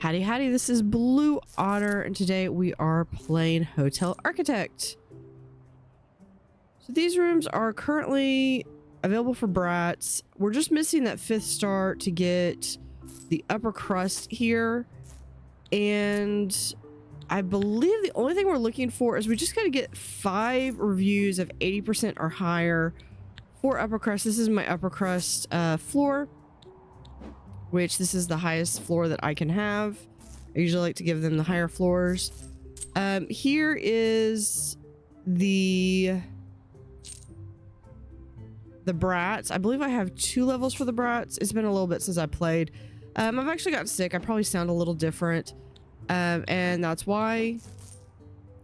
Howdy howdy, this is Blue Otter, and today we are playing Hotel Architect. So these rooms are currently available for brats. We're just missing that 5th star to get the upper crust here. And I believe the only thing we're looking for is we just gotta get 5 reviews of 80% or higher for upper crust. This is my upper crust floor, which this is the highest floor that I can have. I usually like to give them the higher floors. Here is the brats. I believe I have 2 levels for the brats. It's been a little bit since I played. I've actually got sick. I probably sound a little different. And that's why,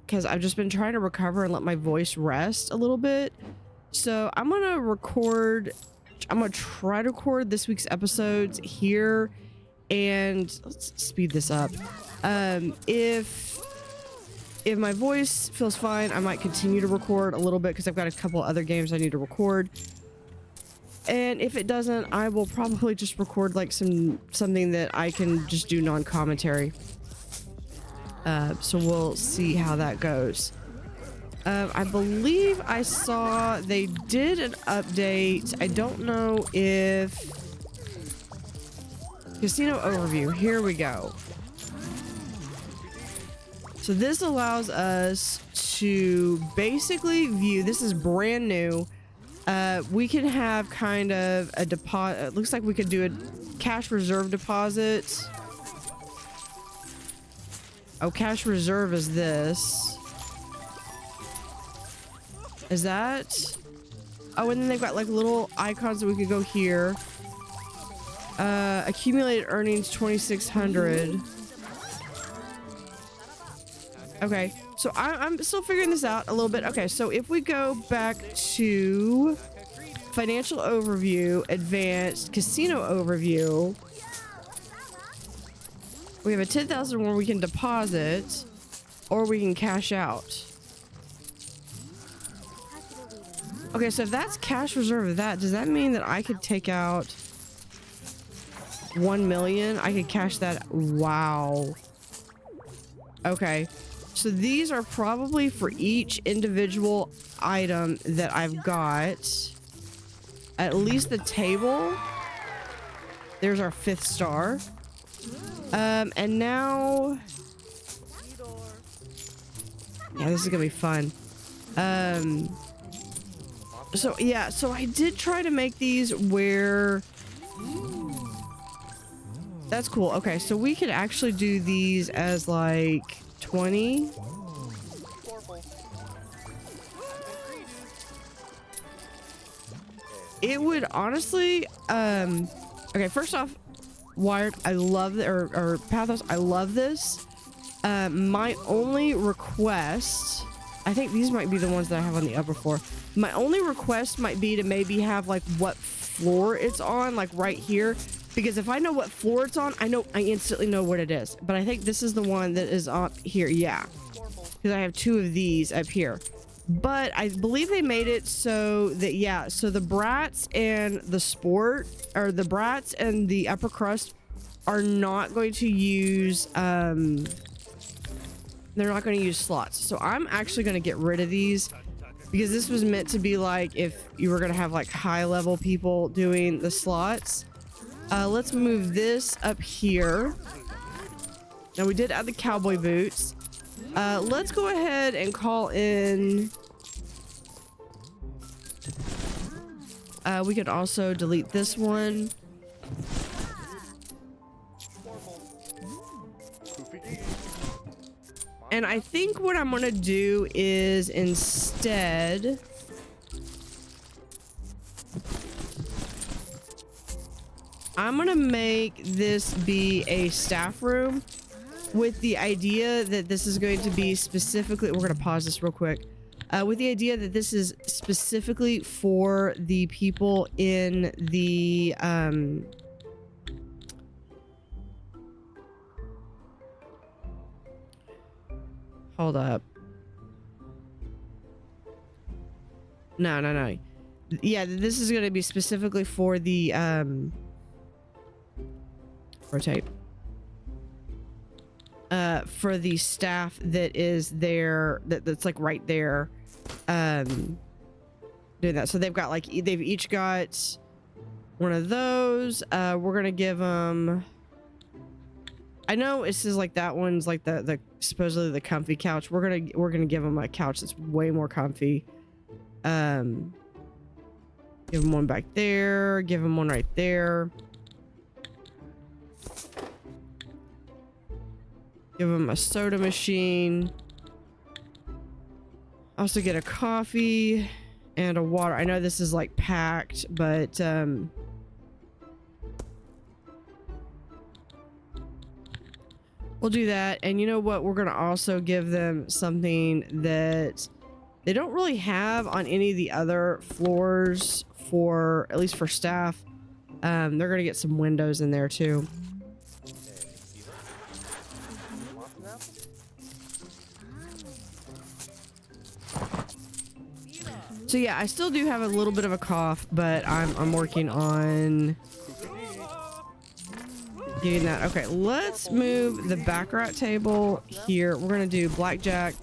because I've just been trying to recover and let my voice rest a little bit. So I'm going to record, I'm going to try to record this week's episodes here, and let's speed this up. If my voice feels fine, I might continue to record a little bit because I've got a couple other games I need to record. And if it doesn't, I will probably just record like something that I can just do non-commentary. So we'll see how that goes. I believe I saw they did an update. I don't know if... Casino overview. Here we go. So this allows us to basically view... This is brand new. We can have kind of a deposit. It looks like we could do a cash reserve deposit. Oh, cash reserve is this. Is that? Oh, and then they've got like little icons that we could go here. Accumulated earnings 2,600. Okay, so I'm still figuring this out a little bit. Okay, so if we go back to financial overview, advanced casino overview, we have a 10,000 where we can deposit or we can cash out. Okay, so if that's cash reserve of that, does that mean that I could take out 1 million? I could cash that. Wow. Okay. So these are probably for each individual item that I've got. At least the table. There's our 5th star. And now... Yeah, this is gonna be fun. So yeah, so I did try to make these where... That's cool. Okay, so we could actually do these as like 20. It would honestly, okay, first off, Wired, I love the, or Pathos, I love this. My only request, I think these might be the ones that I have on the upper floor. My only request might be to maybe have like what floor it's on, like right here. Because if I know what floor it's on, I instantly know what it is. But I think this is the one that is up here. Yeah. Because I have 2 of these up here. But I believe they made it so that, yeah, so the brats and the sport, or the brats and the upper crust are not going to use, they're not going to use slots. So I'm actually going to get rid of these because this was meant to be like if you were going to have like high level people doing the slots. Let's move this up here. Now we did add the cowboy boots. Let's go ahead and call in. We could also delete this one. And I think what I'm gonna do is instead... I'm gonna make this be a staff room with the idea that this is going to be specifically... We're gonna pause this real quick. With the idea that this is specifically for the people in the... Hold up. No. Yeah, this is gonna be specifically for the... Rotate. for the staff that is there, that's like right there, doing that. So they've got like, they've each got one of those. We're gonna give them, I know it says like that one's like the supposedly the comfy couch. We're gonna give them a couch that's way more comfy. Give them one back there, give them one right there. Give them a soda machine. Also get a coffee and a water. I know this is like packed, but we'll do that. And you know what? We're gonna also give them something that they don't really have on any of the other floors, for at least for staff. They're gonna get some windows in there too. So yeah, I still do have a little bit of a cough, but I'm working on getting that. Okay, let's move the baccarat table here. We're gonna do blackjack,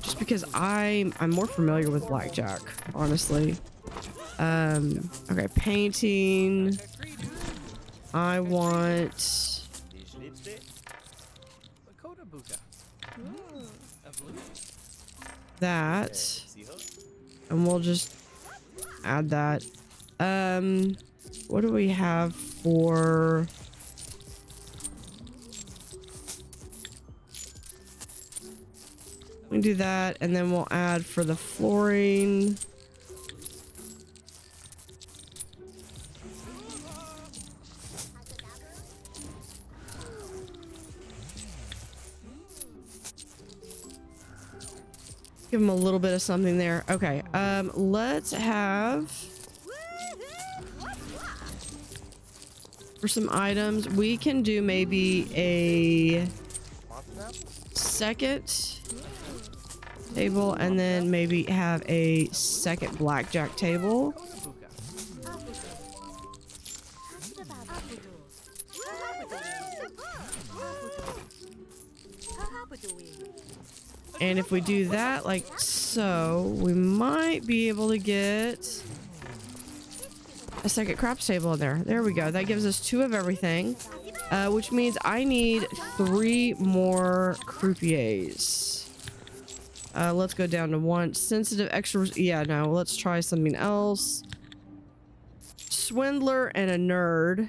just because I'm more familiar with blackjack, honestly. Okay, painting. I want that, and we'll just add that. What do we have for? We can do that, and then we'll add for the flooring. Give them a little bit of something there. Okay, let's have, for some items, we can do maybe a second table, and then maybe have a second blackjack table. And if we do that like so, we might be able to get a second craps table in there. There we go. That gives us 2 of everything, which means I need 3 more croupiers. Let's go down to 1. Sensitive extra. Yeah, no, let's try something else. Swindler and a nerd.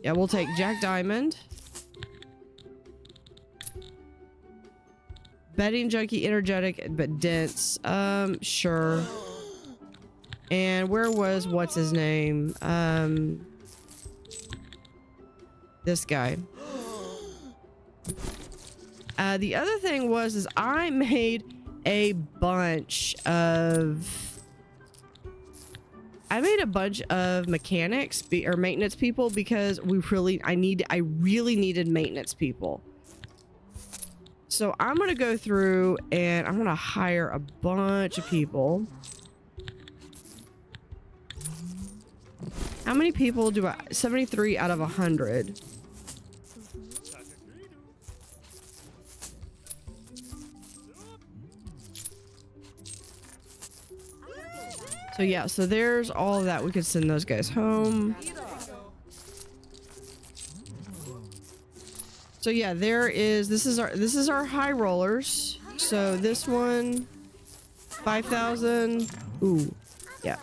Yeah, we'll take Jack Diamond. Betting junkie, energetic but dense. Sure. And where was what's his name? This guy. The other thing is I made a bunch of mechanics or maintenance people, because I really needed maintenance people. So I'm gonna go through and I'm gonna hire a bunch of people. How many people do I? 73 out of 100. So yeah, so there's all of that. We could send those guys home. So yeah, this is our high rollers. So this one, 5,000. Ooh, yeah.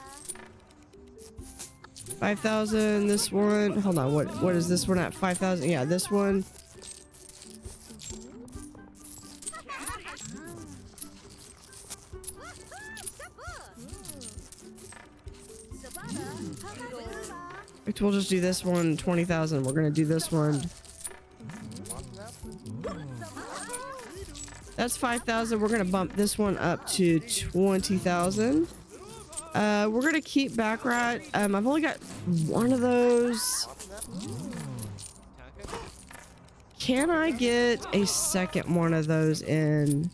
5,000. This one, hold on. What is this one at? 5,000. Yeah, this one. We'll just do this one, 20,000. We're gonna do this one. That's 5,000. We're gonna bump this one up to 20,000. We're gonna keep Baccarat. I've only got one of those. Can I get a second one of those in?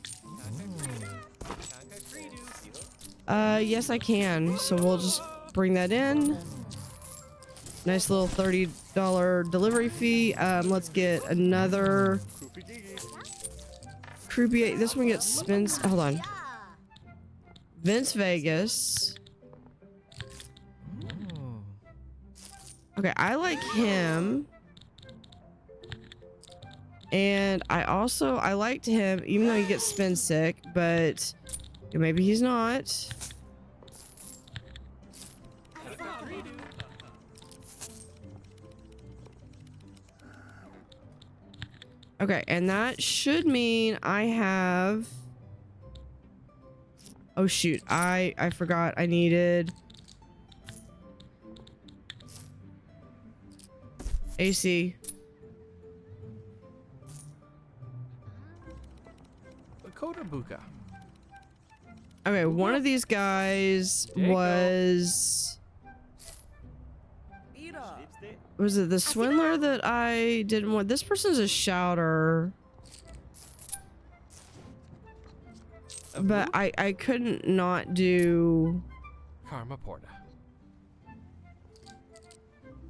Yes, I can. So we'll just bring that in. Nice little 30 delivery fee. Let's get another croupier. This one gets spins. Hold on. Vince Vegas. Okay, I like him. And I liked him, even though he gets spin sick, but maybe he's not. Okay, and that should mean I have... Oh shoot, I forgot I needed... AC. Okay, one of these guys was it the swindler that I didn't want? This person's a shouter, but I couldn't not do Karma Porta.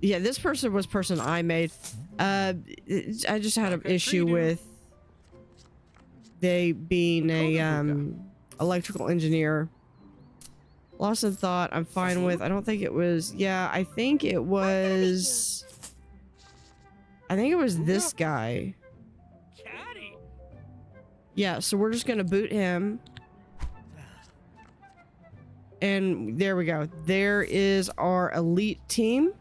Yeah, this person was person I made. I just had an issue with they being a electrical engineer. Lost in thought, I'm fine with. I don't think it was. Yeah, I think it was this guy. Yeah, so we're just gonna boot him. And there we go. There is our elite team.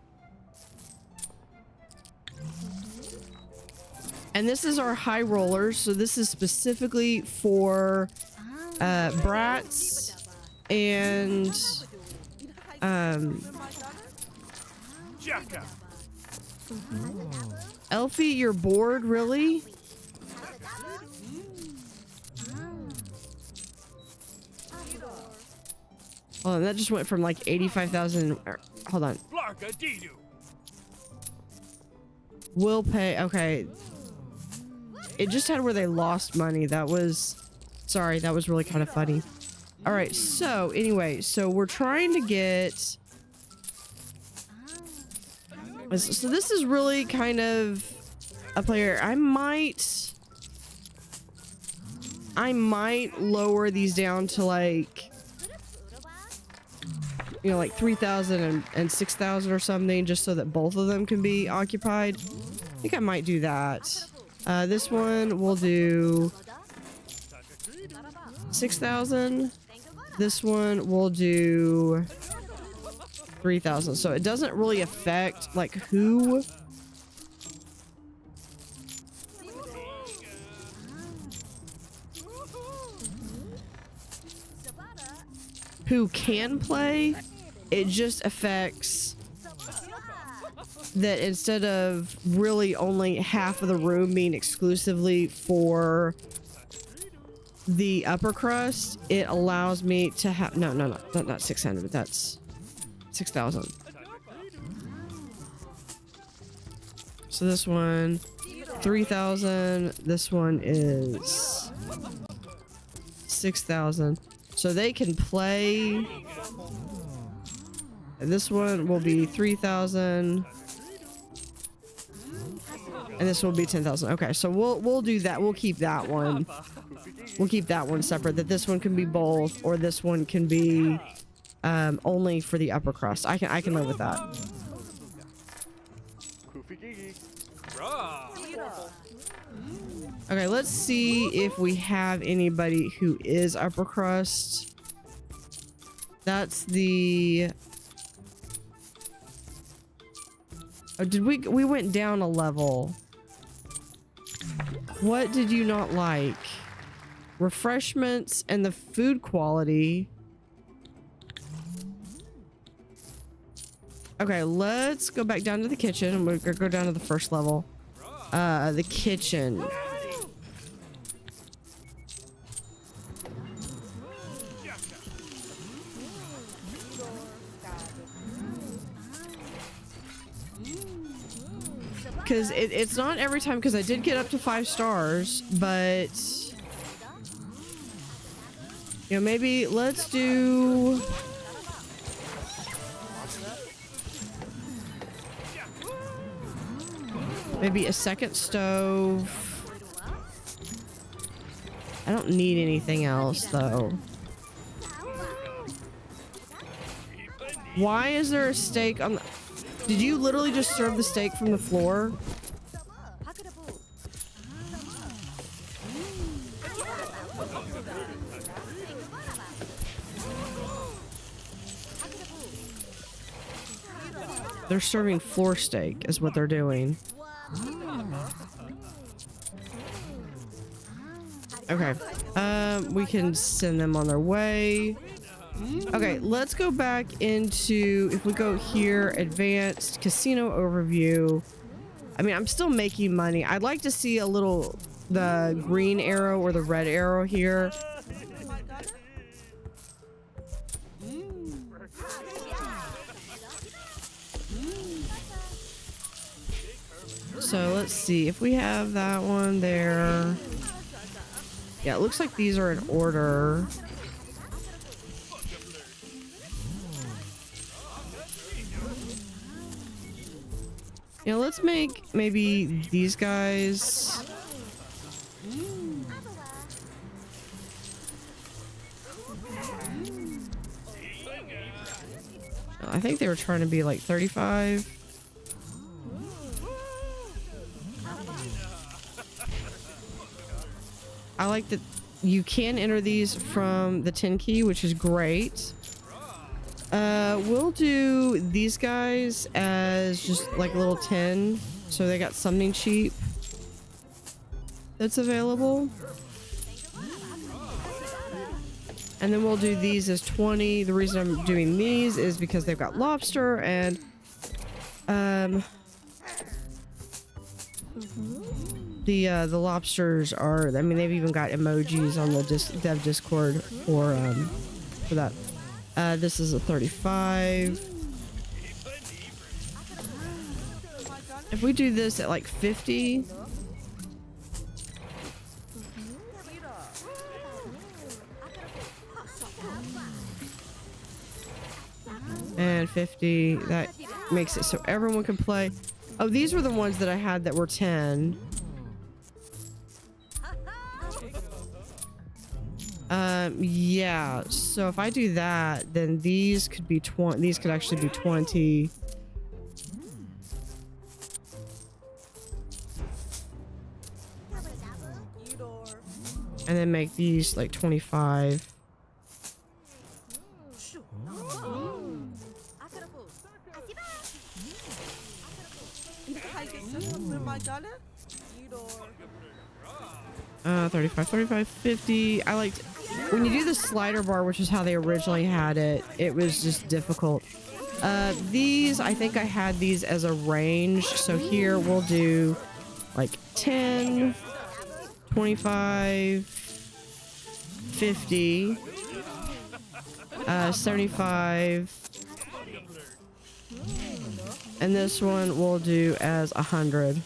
And this is our high rollers. So this is specifically for brats and Elfie, you're bored, really? Oh, that just went from like 85,000. Hold on. Will pay. Okay. It just had where they lost money. That was... Sorry, that was really kind of funny. All right, so anyway, so we're trying to get... So this is really kind of a player. I might lower these down to like... You know, like 3,000 and 6,000 or something, just so that both of them can be occupied. I think I might do that. This one we'll do 6,000. This one we'll do 3,000. So it doesn't really affect like who can play. It just affects that instead of really only half of the room being exclusively for the upper crust, it allows me to have not 600, but that's 6,000. So this one 3,000, this one is 6,000, so they can play. This one will be 3,000. And this will be 10,000. Okay, so we'll do that. We'll keep that one. We'll keep that one separate. That this one can be both, or this one can be only for the upper crust. I can live with that. Okay, let's see if we have anybody who is upper crust. That's the... Oh, did we went down a level. What did you not like? Refreshments and the food quality. Okay, let's go back down to the kitchen and we're gonna go down to the first level. The kitchen. Because it's not every time, because I did get up to 5 stars, but you know, maybe let's do Maybe a second stove. I don't need anything else though. Why is there a steak on the... Did you literally just serve the steak from the floor? They're serving floor steak is what they're doing. Okay. We can send them on their way. Okay, let's go back into, if we go here, advanced casino overview. I mean, I'm still making money. I'd like to see a little, the green arrow or the red arrow here. So let's see if we have that one there. Yeah, it looks like these are in order. Yeah, let's make maybe these guys. I think they were trying to be like 35. I like that you can enter these from the 10 key, which is great. We'll do these guys as just like a little 10, so they got something cheap that's available. And then we'll do these as 20. The reason I'm doing these is because they've got lobster and the lobsters are, I mean, they've even got emojis on the dev Discord for that. This is a 35. If we do this at like 50. And 50, that makes it so everyone can play. Oh, these were the ones that I had that were 10. Yeah, so if I do that, then these could be 20. These could actually be 20. And then make these like 25. Uh, 35, 35, 50. I liked when you do the slider bar, which is how they originally had it. It was just difficult. These, I think I had these as a range. So here we'll do like 10, 25, 50, 75. And this one we'll do as 100.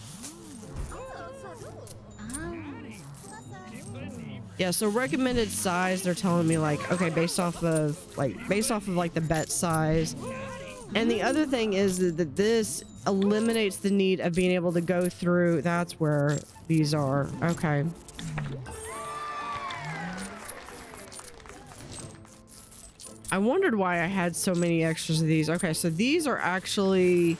Yeah, so recommended size, they're telling me like, okay, based off of like the bet size. And the other thing is that this eliminates the need of being able to go through. That's where these are. Okay. I wondered why I had so many extras of these. Okay, so these are actually...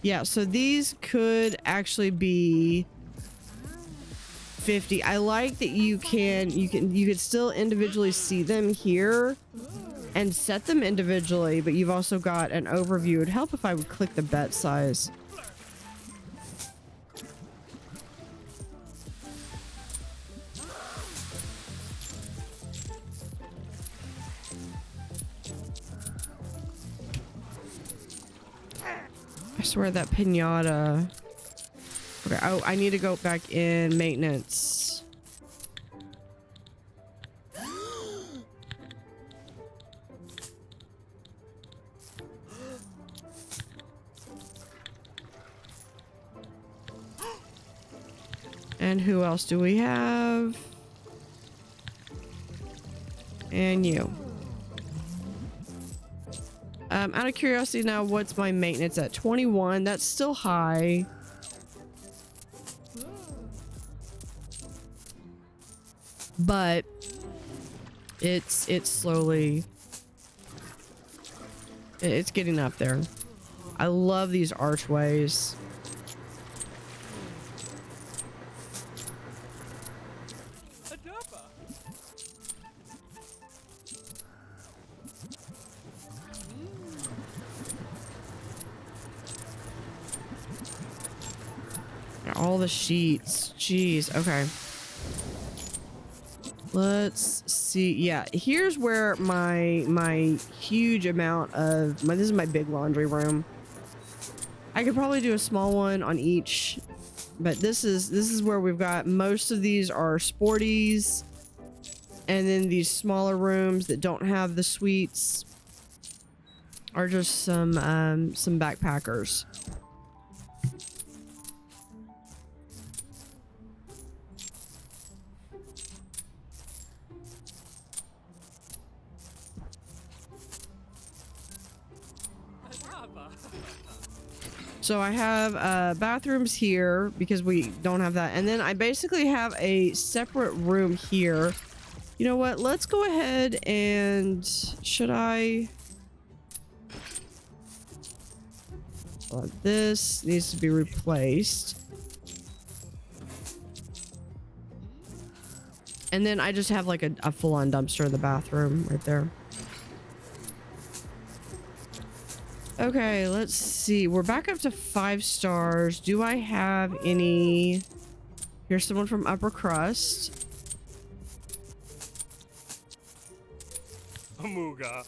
Yeah, so these could actually be 50. I like that you could still individually see them here and set them individually, but you've also got an overview. It would help if I would click the bet size. I swear that pinata. Okay, oh, I need to go back in maintenance. And who else do we have? And you. Out of curiosity now, what's my maintenance at? 21. That's still high. But it's slowly, it's getting up there. I love these archways. All the sheets. Jeez. Okay. Let's see. Yeah, here's where my huge amount of this is my big laundry room. I could probably do a small one on each, but this is where we've got most of these are sporties, and then these smaller rooms that don't have the suites are just some backpackers. So I have bathrooms here because we don't have that. And then I basically have a separate room here. You know what? Let's go ahead and should I? This needs to be replaced. And then I just have like a full-on dumpster in the bathroom right there. Okay, let's see. We're back up to 5 stars. Do I have any? Here's someone from Upper Crust. Amuga.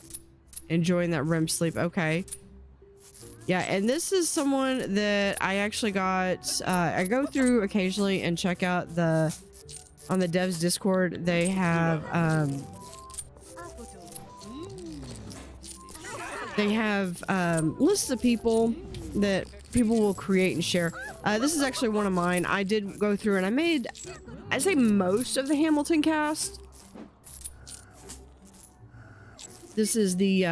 Enjoying that REM sleep. Okay. Yeah, and this is someone that I actually got. I go through occasionally and check out on the devs Discord. They have lists of people that people will create and share. This is actually one of mine. I did go through and I'd say most of the Hamilton cast. This is the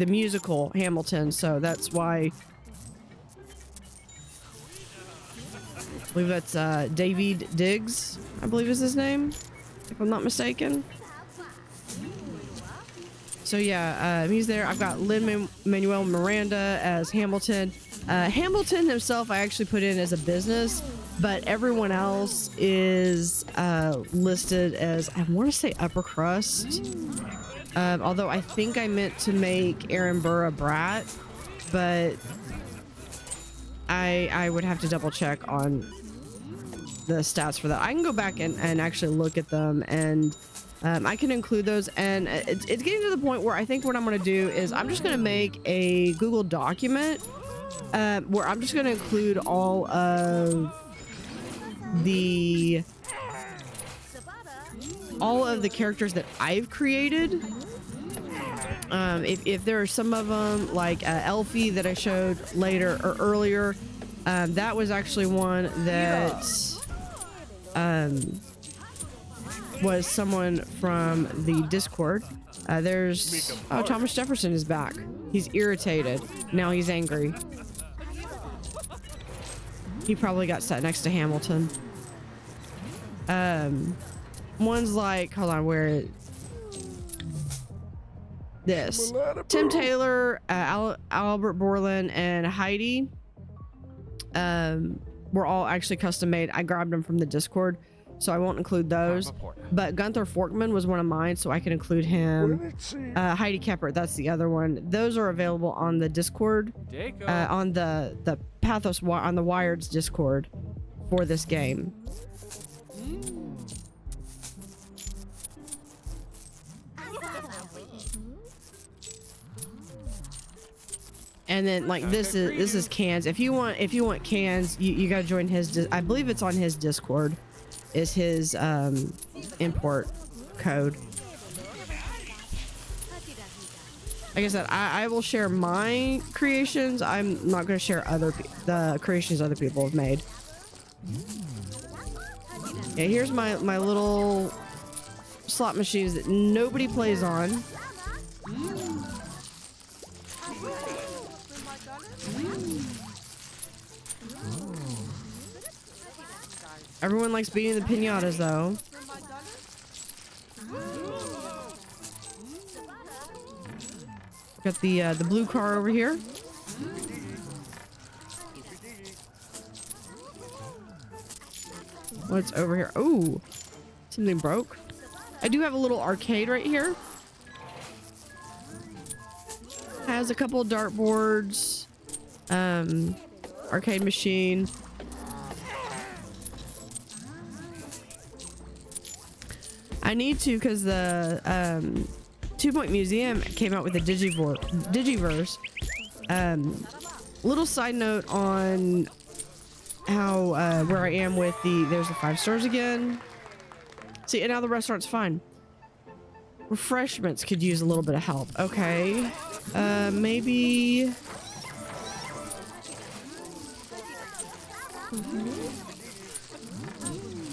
musical Hamilton, so that's why I believe that's David Diggs, I believe is his name, if I'm not mistaken. So yeah, he's there. I've got Lin-Manuel Miranda as Hamilton. Hamilton himself I actually put in as a business, but everyone else is listed as, I want to say, Upper Crust. Although I think I meant to make Aaron Burr a brat, but I would have to double check on the stats for that. I can go back and actually look at them, and I can include those. And it's getting to the point where I think what I'm going to do is I'm just going to make a Google document where I'm just going to include all of the characters that I've created. If there are some of them like Elfie that I showed later or earlier, that was actually one that was someone from the Discord. There's Thomas Jefferson is back. He's irritated. Now he's angry. He probably got sat next to Hamilton. One's like, hold on, where is this? Tim Taylor, Albert Borland, and Heidi were all actually custom made. I grabbed them from the Discord, so I won't include those. But Gunther Forkman was one of mine, so I can include him. Heidi Keppert, that's the other one. Those are available on the Discord, on the Pathos, on the Wired's Discord for this game. And then like this is cans. If you want cans, you gotta join his. I believe it's on his Discord. Is his import code. Like I said, I will share my creations. I'm not gonna share the creations other people have made. Yeah, here's my little slot machines that nobody plays on. Everyone likes beating the pinatas, though. Got the blue car over here. What's over here? Oh, something broke. I do have a little arcade right here. Has a couple of dartboards, arcade machine. I need to, because the 2 Point Museum came out with a Digiverse. Little side note on how where I am with there's the 5 stars again. See, and now the restaurant's fine. Refreshments could use a little bit of help. Okay, maybe.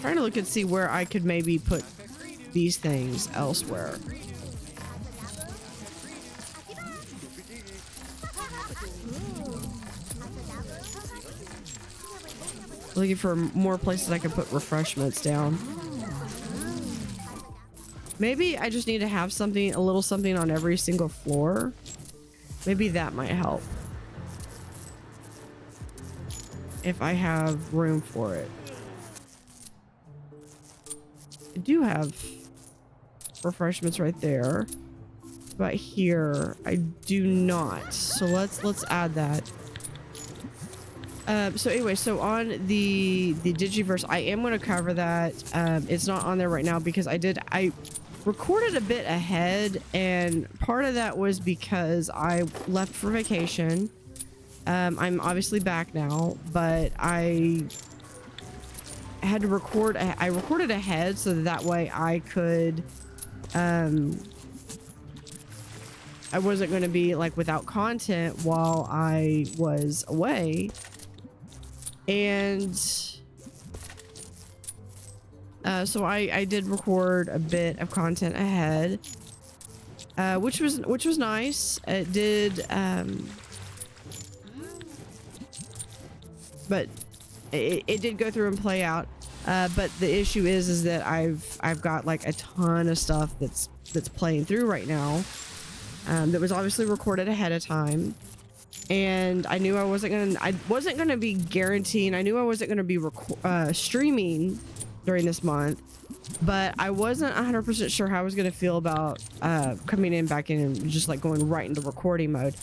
Trying to look and see where I could maybe put these things elsewhere. Looking for more places I can put refreshments down. Maybe I just need to have something, a little something on every single floor. Maybe that might help. If I have room for it. I do have refreshments right there, but here I do not. So let's add that. So anyway, so on the Digiverse, I am going to cover that. It's not on there right now because I recorded a bit ahead, and part of that was because I left for vacation. I'm obviously back now, but I had to record. I recorded ahead so that way I could. I wasn't going to be like without content while I was away. And so I did record a bit of content ahead, which was nice. It did, but it did go through and play out. But the issue is that I've got like a ton of stuff that's playing through right now, that was obviously recorded ahead of time. And I knew I wasn't gonna be guaranteeing. I knew I wasn't gonna be streaming during this month, but I wasn't 100% sure how I was gonna feel about coming back in and just like going right into recording mode.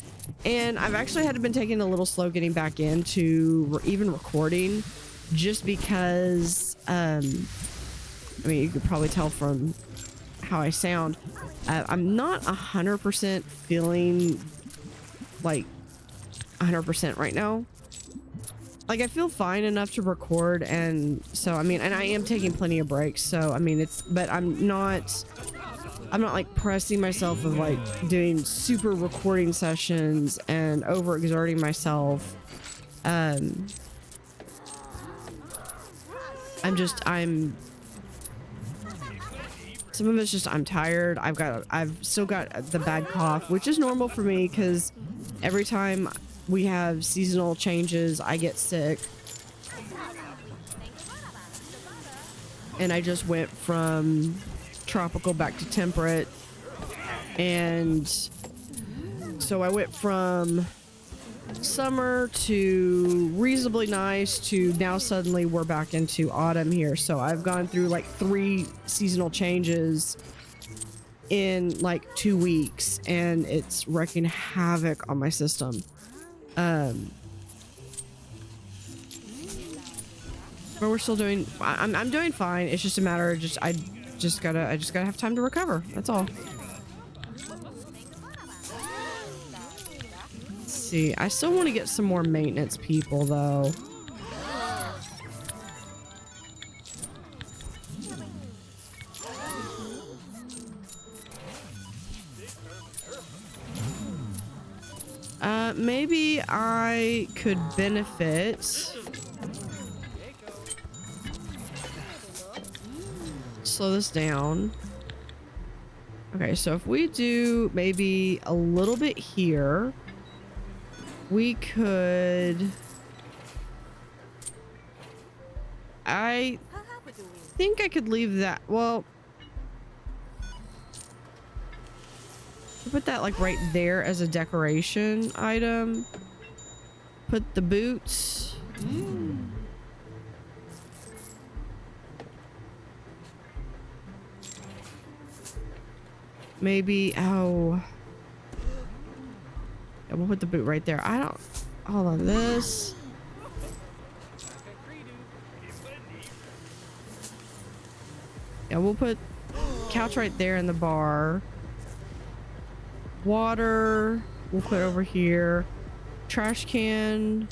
And I've actually been taking a little slow getting back into even recording, just because I mean, you could probably tell from how I sound. I'm not 100% feeling like 100% right now. Like, I feel fine enough to record, and so I mean, and I am taking plenty of breaks, so I mean, but I'm not like pressing myself of like doing super recording sessions and overexerting myself. Some of it's just I'm tired. I've still got the bad cough, which is normal for me because every time we have seasonal changes, I get sick. And I just went from tropical back to temperate. And so I went from summer to reasonably nice to now suddenly we're back into autumn here. So I've gone through like 3 seasonal changes in like 2 weeks, and it's wreaking havoc on my system. But we're still doing. I'm doing fine. It's just a matter of I just gotta have time to recover. That's all. Let's see. I still want to get some more maintenance people though. Maybe I could benefit. Slow this down. Okay, so if we do maybe a little bit here, We could... I think I could leave that. Well, put that like right there as a decoration item. Put the boots. Maybe, oh. Yeah, we'll put the boot right there. I don't, hold on, this. Yeah, we'll put couch right there in the bar. Water, we'll put over here. Trash can.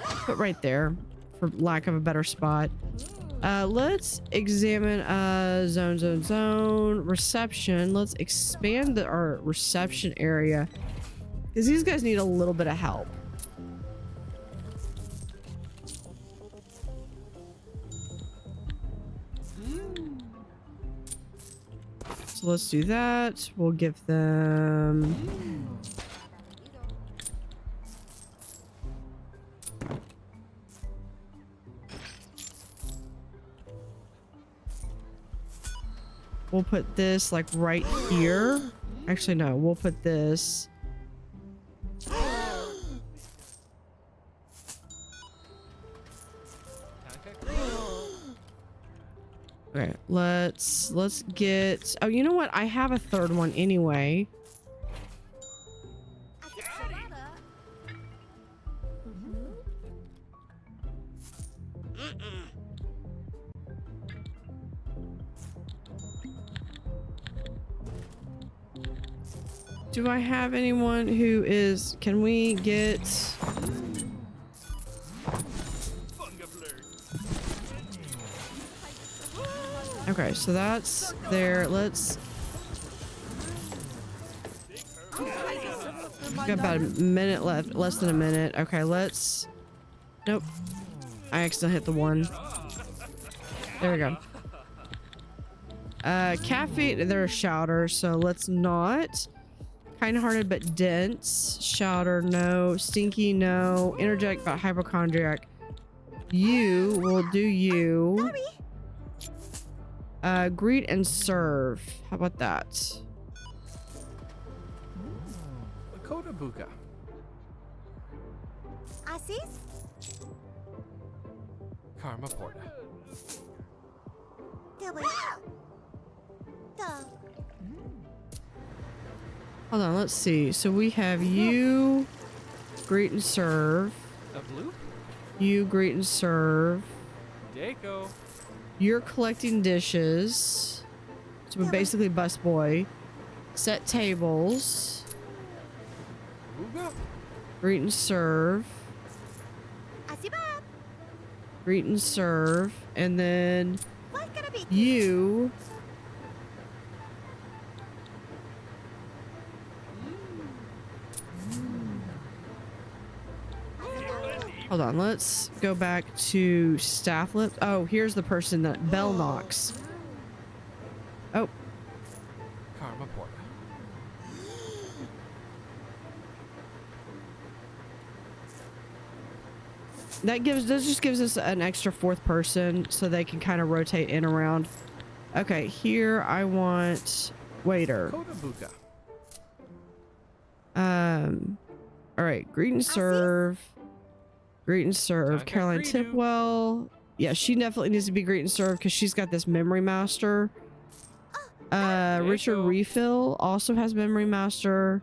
Put right there, for lack of a better spot. Let's examine zone reception. Let's expand our reception area because these guys need a little bit of help. So let's do that. We'll give them we'll put this like right here. Actually, no, we'll put this. Okay, let's get, oh, you know what? I have a third one anyway. Do I have anyone who is, can we get... Okay, so that's there. Let's... We've got about a minute left, less than a minute. Okay, let's... Nope. I accidentally hit the one. There we go. Cafe, they're a shouter, so let's not. Kind-hearted but dense. Shouter, no. Stinky, no. Interject but hypochondriac. You will do you. Greet and serve. How about that? Lakota Buka. Assis? Karma Porta. Hold on, let's see. So we have you, greet and serve. A blue? You, greet and serve. Deco. You're collecting dishes. So we're basically busboy. Set tables. Uga. Greet and serve. Greet and serve. And then you. Hold on, let's go back to staff lip. Oh, here's the person that bell knocks. Oh. Karma Porta. That just gives us an extra fourth person so they can kind of rotate in around. Okay, here I want waiter. Lakota Buka. All right, greet and serve. Greet and serve. Caroline Tipwell. Yeah, she definitely needs to be greet and serve because she's got this memory master. Richard Refill also has memory master.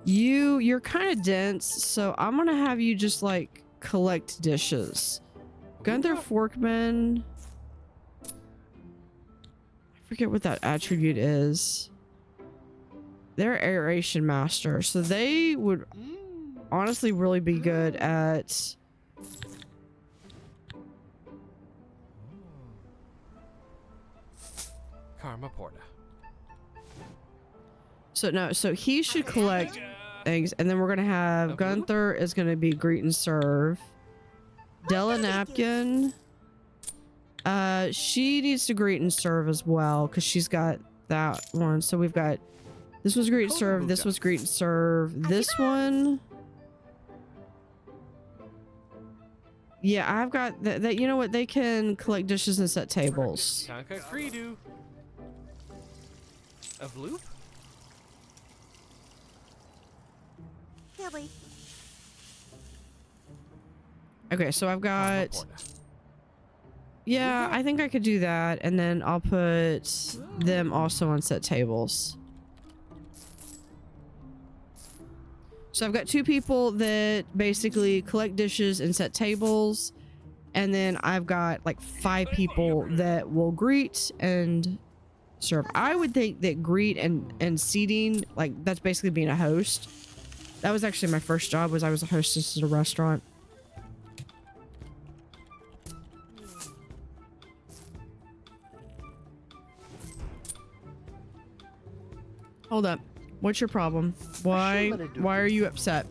You're kind of dense, so I'm gonna have you just like collect dishes. Gunther Forkman. I forget what that attribute is. They're aeration master, so they would honestly really be good at Karma Porta. so he should collect things, and then we're gonna have Gunther is gonna be greet and serve. Della Napkin. She needs to greet and serve as well because she's got that one. So we've got this was greet and serve, this was greet and serve, this one. Yeah, I've got that. You know what? They can collect dishes and set tables. Kanka Creedu. Of loop? Silly. Okay, so I've Karma got. Porta. Yeah, I think I could do that, and then I'll put them also on set tables. So I've got 2 people that basically collect dishes and set tables, and then I've got like 5 people that will greet and serve. I would think that greet and seating, like that's basically being a host. That was actually my first job, was I was a hostess at a restaurant. Hold up. What's your problem? Why are you upset?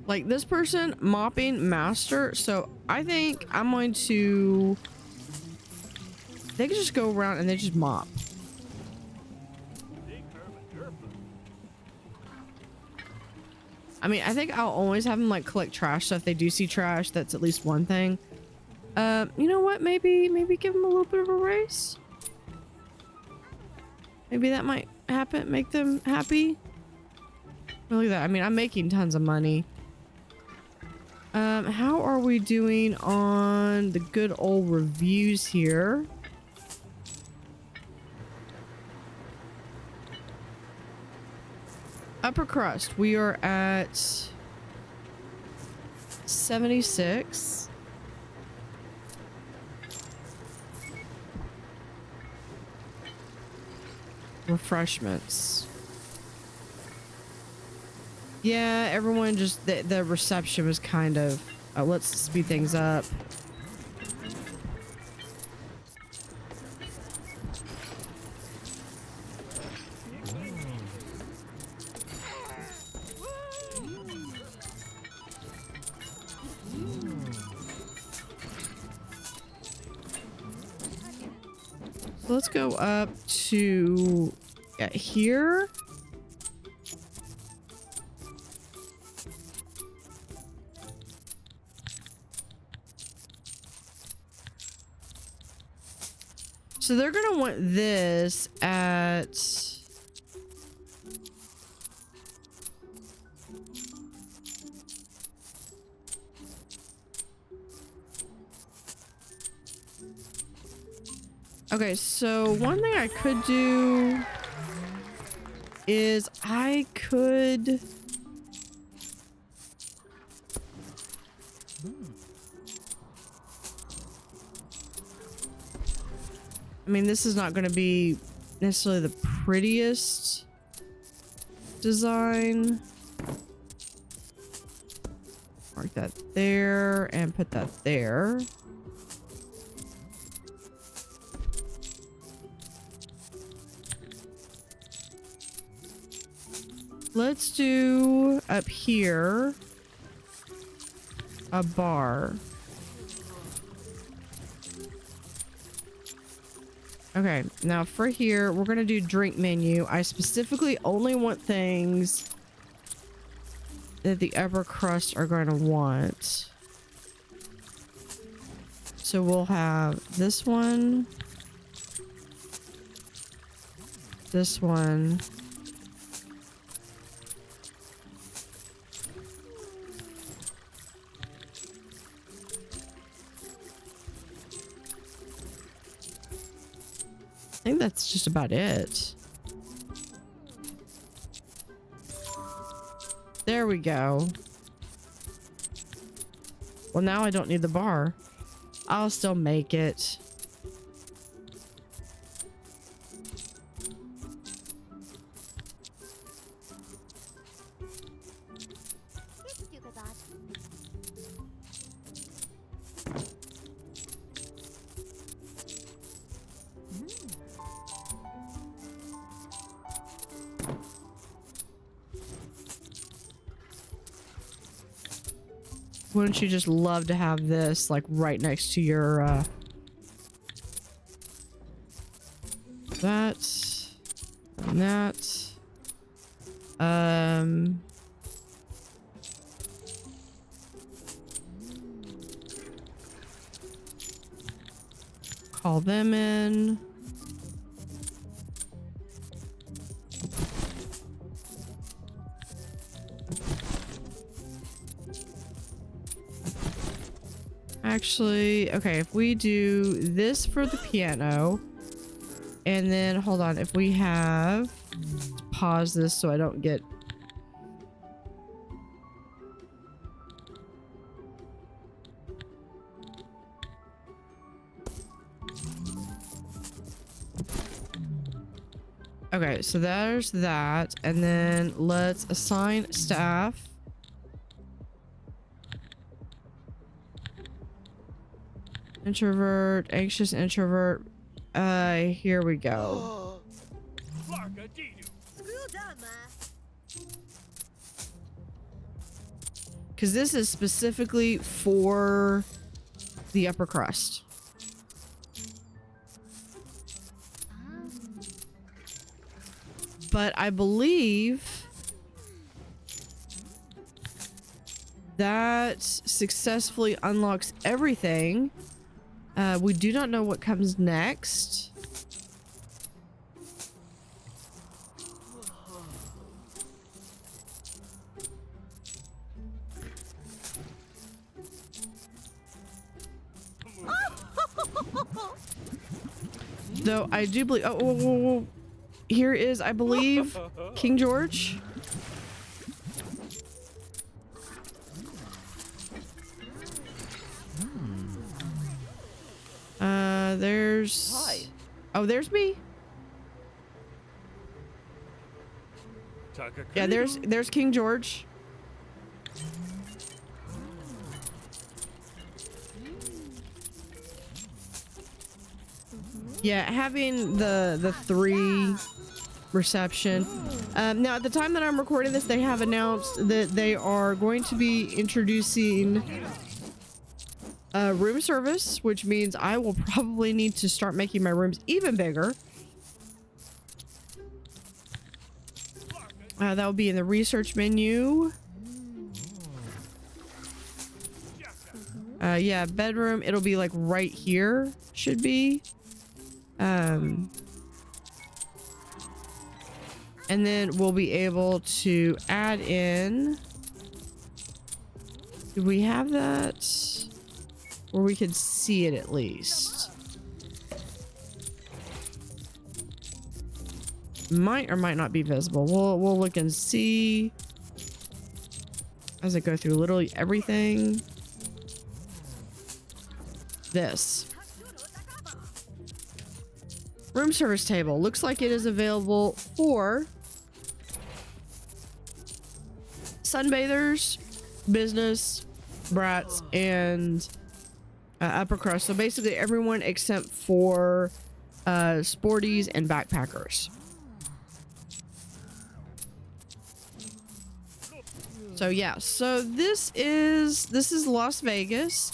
Like this person mopping master, so I think I'm going to, they can just go around and they just mop. I mean, I think I'll always have them like collect trash, so if they do see trash, that's at least one thing. You know what? Maybe give them a little bit of a raise. Maybe that might happen, make them happy. Look at that. I mean, I'm making tons of money. How are we doing on the good old reviews here? Upper crust, we are at 76. Refreshments. Yeah, everyone just, the reception was kind of, let's speed things up. Let's go up to here. So they're gonna want this at okay, so one thing I could do is I could I mean, this is not going to be necessarily the prettiest design. Mark that there and put that there. Let's do up here a bar. Okay, now for here, we're gonna do drink menu. I specifically only want things that the upper crust are going to want. So we'll have this one, this one, I think that's just about it. There we go. Well, now I don't need the bar. I'll still make it. Wouldn't you just love to have this like right next to your that and that. Call them in. Actually, okay, if we do this for the piano, and then hold on, if we have, let's pause this so I don't get. Okay, so there's that, and then let's assign staff. Introvert, anxious introvert. Here we go. Because this is specifically for the upper crust. But I believe that successfully unlocks everything. We do not know what comes next. Though I do believe, oh, here is, I believe, King George. There's... Hi. Oh, there's me. Yeah, there's King George. Yeah, having the 3 reception. Now, at the time that I'm recording this, they have announced that they are going to be introducing room service, which means I will probably need to start making my rooms even bigger. That will be in the research menu. Yeah, bedroom. It'll be like right here. Should be. And then we'll be able to add in. Do we have that? Where we can see it at least. Might or might not be visible. We'll look and see as I go through literally everything. This room service table looks like it is available for sunbathers, business, brats, and upper crust. So basically everyone except for sporties and backpackers. So yeah, so this is Las Vegas.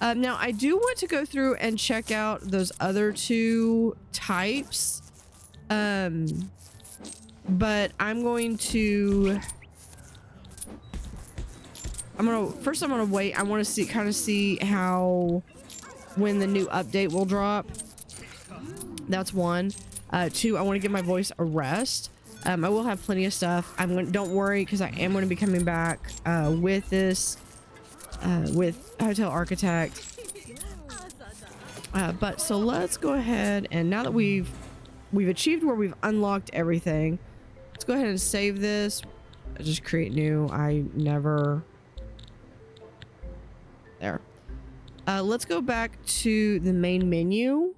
Now I do want to go through and check out those other 2 types. But I'm going to first I'm gonna wait. I want to kind of see how when the new update will drop. That's 1. 2, I want to give my voice a rest. I will have plenty of stuff. Don't worry, because I am going to be coming back with this with Hotel Architect. But so let's go ahead, and now that we've achieved where we've unlocked everything, let's go ahead and save this. Just create new. I never. There. Let's go back to the main menu.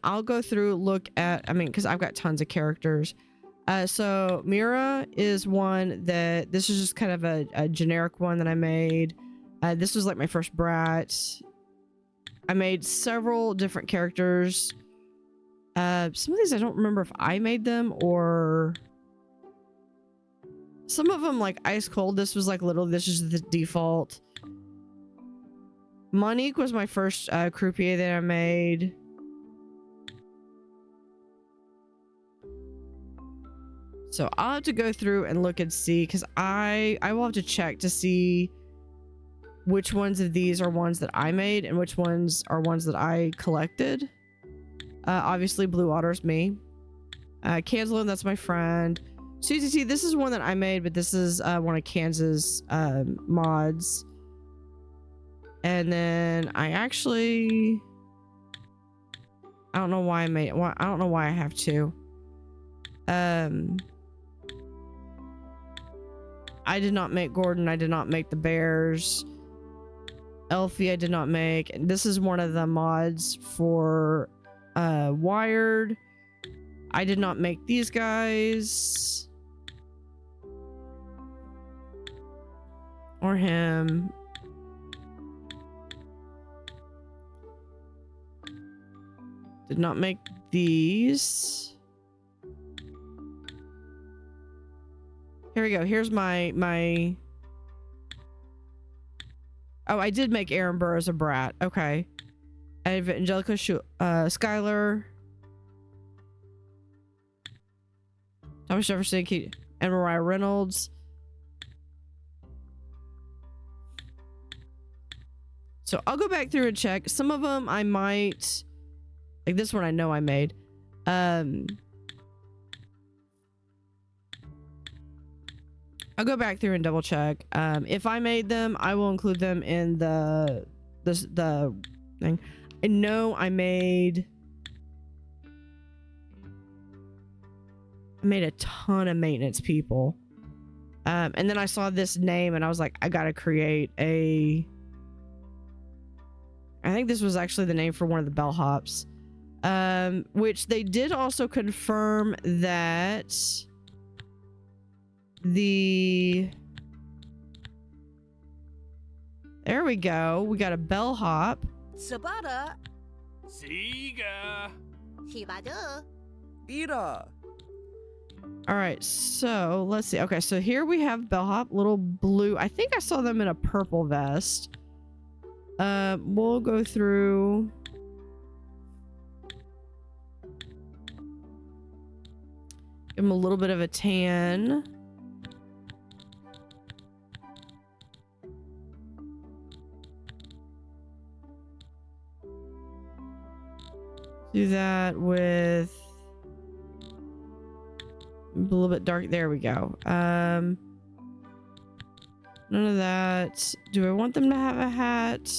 I'll go through, look at, because I've got tons of characters. So Mira is one that, this is just kind of a generic one that I made. This was like my first brat. I made several different characters. Some of these I don't remember if I made them or Some of them like ice cold. This was like literally, this is the default. Monique was my first croupier that I made. So I'll have to go through and look and see, because I will have to check to see which ones of these are ones that I made and which ones are ones that I collected. Obviously Blue Otter's me. Kanslin, that's my friend. Susie T, this is one that I made, but this is one of Kansas mods. And then I don't know why I made it. I don't know why I have two. I did not make Gordon. I did not make the bears. Elfie I did not make. And this is one of the mods for Wired. I did not make these guys. Or him. Did not make these. Here we go. Here's my oh, I did make Aaron Burr as a brat. Okay. I have Angelica Skylar. Thomas Jefferson and Mariah Reynolds. So I'll go back through and check. Some of them I might, like this one I know I made. I'll go back through and double check. If I made them, I will include them in the thing. I know I made a ton of maintenance people. And then I saw this name and I was like, I gotta create a, I think this was actually the name for one of the bellhops. Which they did also confirm that there we go. We got a bellhop. Sabada. Siga. Hibada. Ira. All right, so let's see. Okay, so here we have bellhop, little blue. I think I saw them in a purple vest. We'll go through. Give him a little bit of a tan. Do that with a little bit dark. There we go. None of that. Do I want them to have a hat?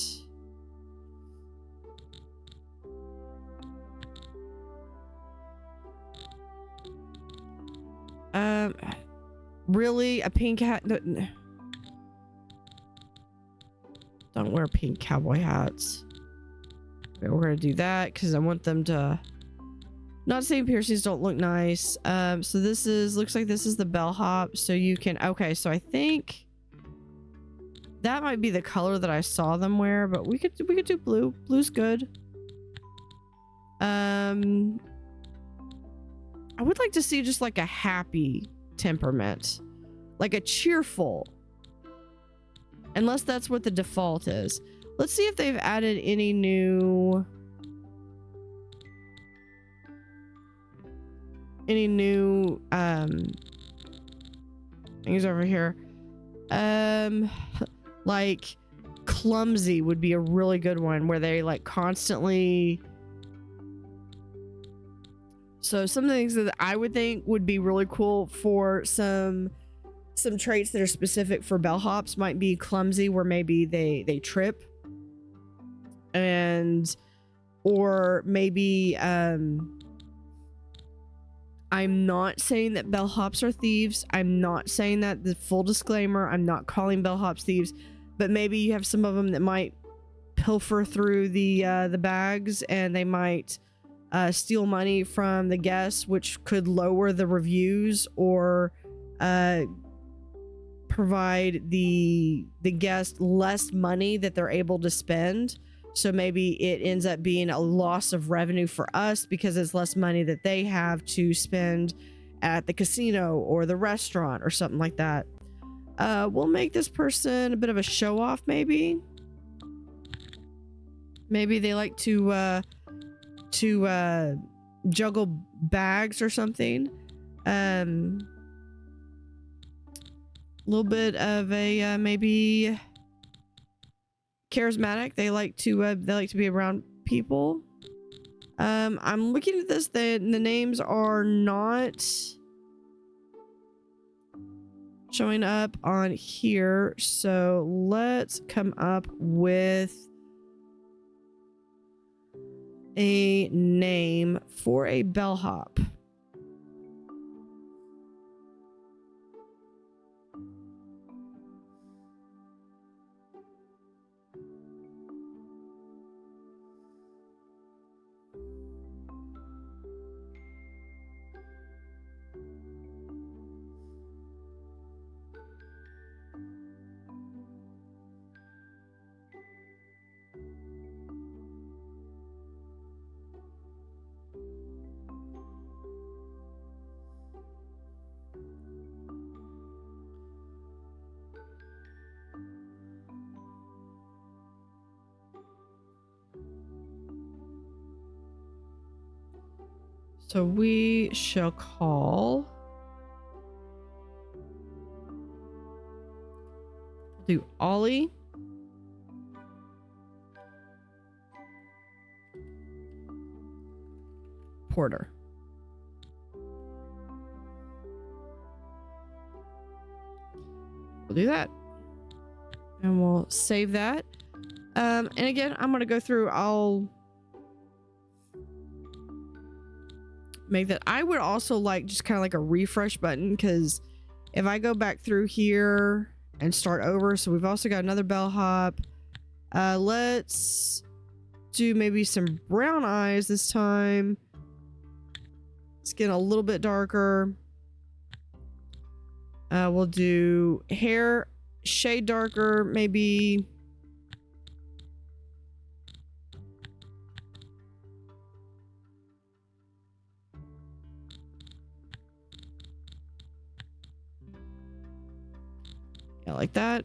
Really? A pink hat? Don't wear pink cowboy hats. Okay, we're gonna do that because I want them to. Not saying piercings don't look nice. So this looks like this is the bellhop. So you can, okay, so I think that might be the color that I saw them wear, but we could do blue. Blue's good. I would like to see just like a happy temperament, like a cheerful, unless that's what the default is. Let's see if they've added any new things over here. Like clumsy would be a really good one, where they like constantly. So some things that I would think would be really cool for some traits that are specific for bellhops might be clumsy, where maybe they trip, and or maybe I'm not saying that bellhops are thieves. I'm not saying that. The full disclaimer, I'm not calling bellhops thieves, but maybe you have some of them that might pilfer through the bags, and they might steal money from the guests, which could lower the reviews or provide the guest less money that they're able to spend. So maybe it ends up being a loss of revenue for us because it's less money that they have to spend, at the casino or the restaurant or something like that. We'll make this person a bit of a show off, maybe. Maybe they like to juggle bags or something. A little bit of a maybe charismatic. They like to be around people. I'm looking at this. The names are not showing up on here, so let's come up with a name for a bellhop. So we shall call. Do Ollie. Porter. We'll do that. And we'll save that. And again, I'm going to go through, I'll make that. I would also like just kind of like a refresh button, because if I go back through here and start over, so we've also got another bellhop. Let's do maybe some brown eyes this time. Skin a little bit darker. We'll do hair shade darker, maybe. Yeah, like that.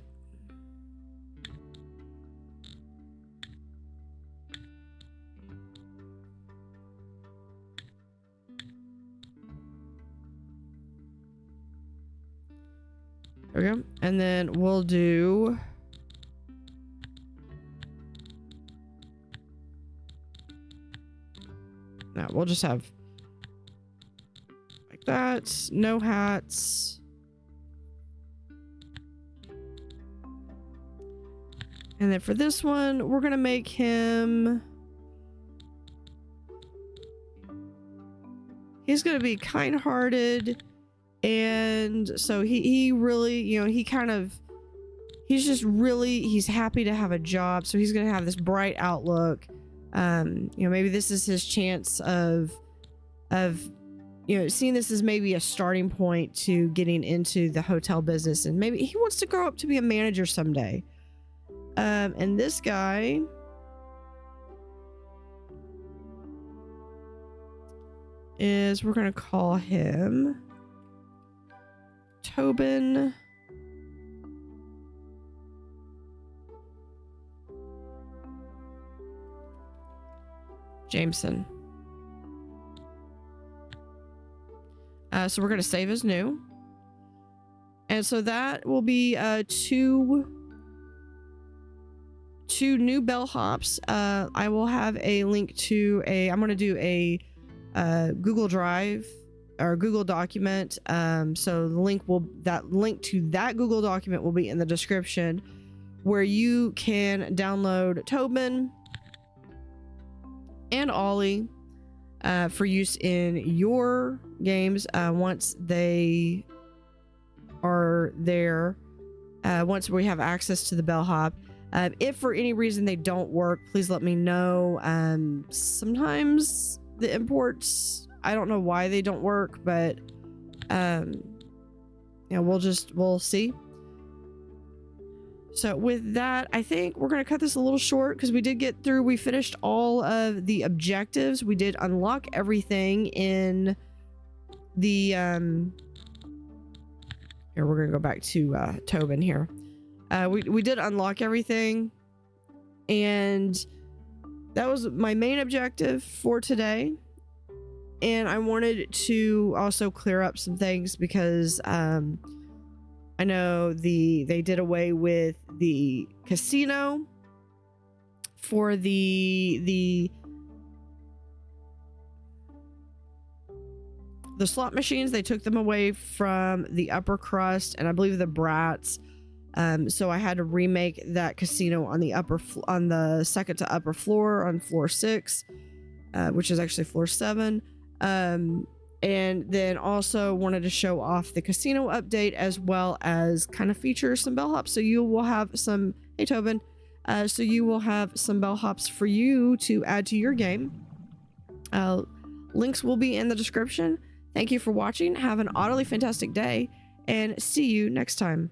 There we go. And then we'll do now we'll just have like that, no hats. And then for this one, we're gonna make him, he's gonna be kind-hearted, and so he really, you know, he's just really, he's happy to have a job, so he's gonna have this bright outlook. You know, maybe this is his chance of you know, seeing this as maybe a starting point to getting into the hotel business, and maybe he wants to grow up to be a manager someday. And this guy is, we're gonna call him Tobin Jameson. So we're gonna save as new, and so that will be two new bellhops. I will have a link to I'm going to do a Google Drive or Google document. So that link to that Google document will be in the description, where you can download Tobin and Ollie for use in your games once they are there. Once we have access to the bellhop. If for any reason they don't work, please let me know. Sometimes the imports, I don't know why they don't work, but yeah, we'll see. So with that, I think we're going to cut this a little short, because we finished all of the objectives. We did unlock everything in the here, we're gonna go back to Tobin here. We did unlock everything, and that was my main objective for today. And I wanted to also clear up some things because I know they did away with the casino for the slot machines. They took them away from the upper crust and I believe the brats. So I had to remake that casino on the on the second to upper floor, on floor 6, which is actually floor 7. And then also wanted to show off the casino update as well as kind of feature some bellhops. So you will have some, hey Tobin, so you will have some bellhops for you to add to your game. Links will be in the description. Thank you for watching. Have an utterly fantastic day and see you next time.